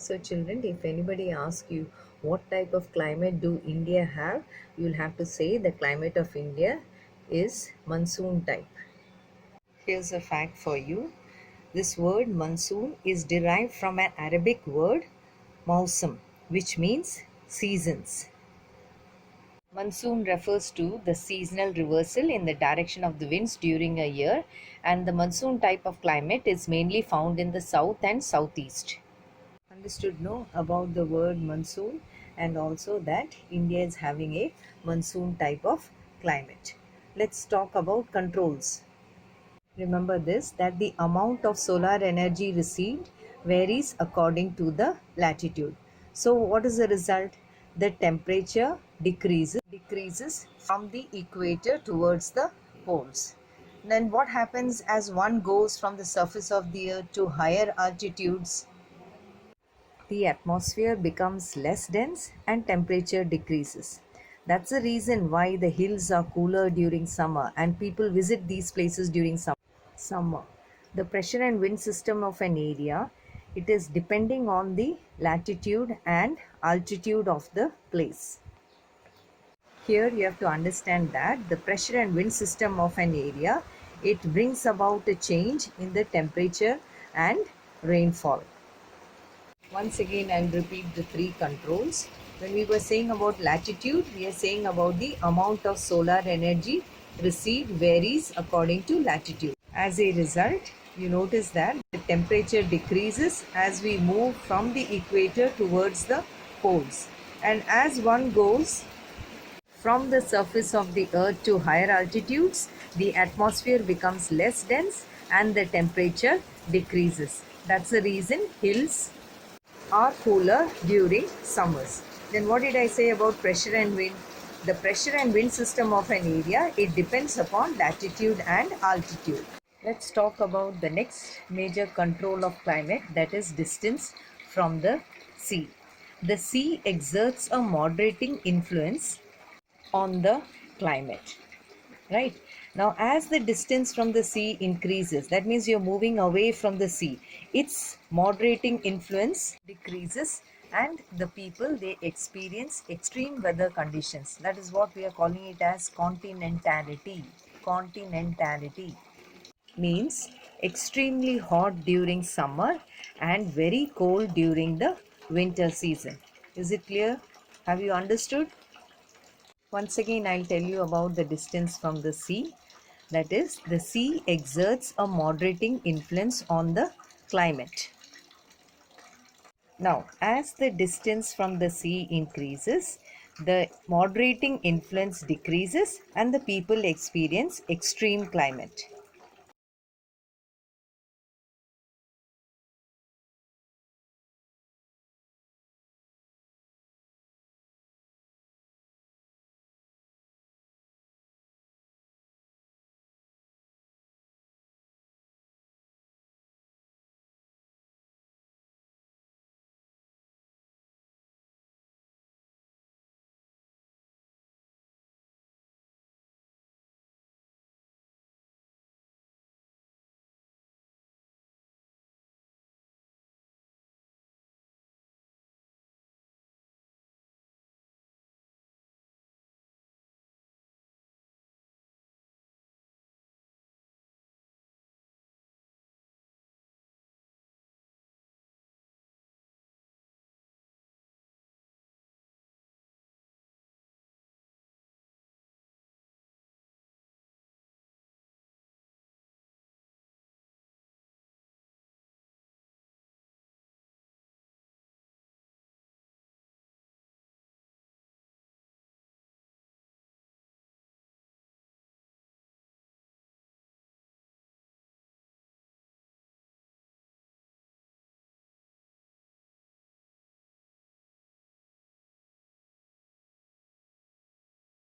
So, children, if anybody asks you what type of climate do India have, you'll have to say the climate of India is monsoon type. Here's a fact for you. This word monsoon is derived from an Arabic word mausam, which means seasons. Monsoon refers to the seasonal reversal in the direction of the winds during a year, and the monsoon type of climate is mainly found in the south and southeast. Understood no about the word monsoon, and also that India is having a monsoon type of climate. Let's talk about controls. Remember this, that the amount of solar energy received varies according to the latitude. So what is the result? The temperature decreases from the equator towards the poles. Then what happens as one goes from the surface of the earth to higher altitudes? The atmosphere becomes less dense and temperature decreases. That's the reason why the hills are cooler during summer and people visit these places during summer. The pressure and wind system of an area, it is depending on the latitude and altitude of the place. Here you have to understand that the pressure and wind system of an area, it brings about a change in the temperature and rainfall. Once again, I'll repeat the three controls. When we were saying about latitude, we are saying about the amount of solar energy received varies according to latitude. As a result, you notice that the temperature decreases as we move from the equator towards the poles. And as one goes from the surface of the earth to higher altitudes, the atmosphere becomes less dense and the temperature decreases. That's the reason hills are cooler during summers. Then what did I say about pressure and wind? The pressure and wind system of an area, it depends upon latitude and altitude. Let's talk about the next major control of climate, that is distance from the sea. The sea exerts a moderating influence on the climate, right? Now as the distance from the sea increases, that means you're moving away from the sea, its moderating influence decreases and the people, they experience extreme weather conditions. That is what we are calling it as continentality. Continentality means extremely hot during summer and very cold during the winter season. Is it clear? Have you understood? Once again, I'll tell you about the distance from the sea. That is, the sea exerts a moderating influence on the climate. Now, as the distance from the sea increases, the moderating influence decreases and the people experience extreme climate.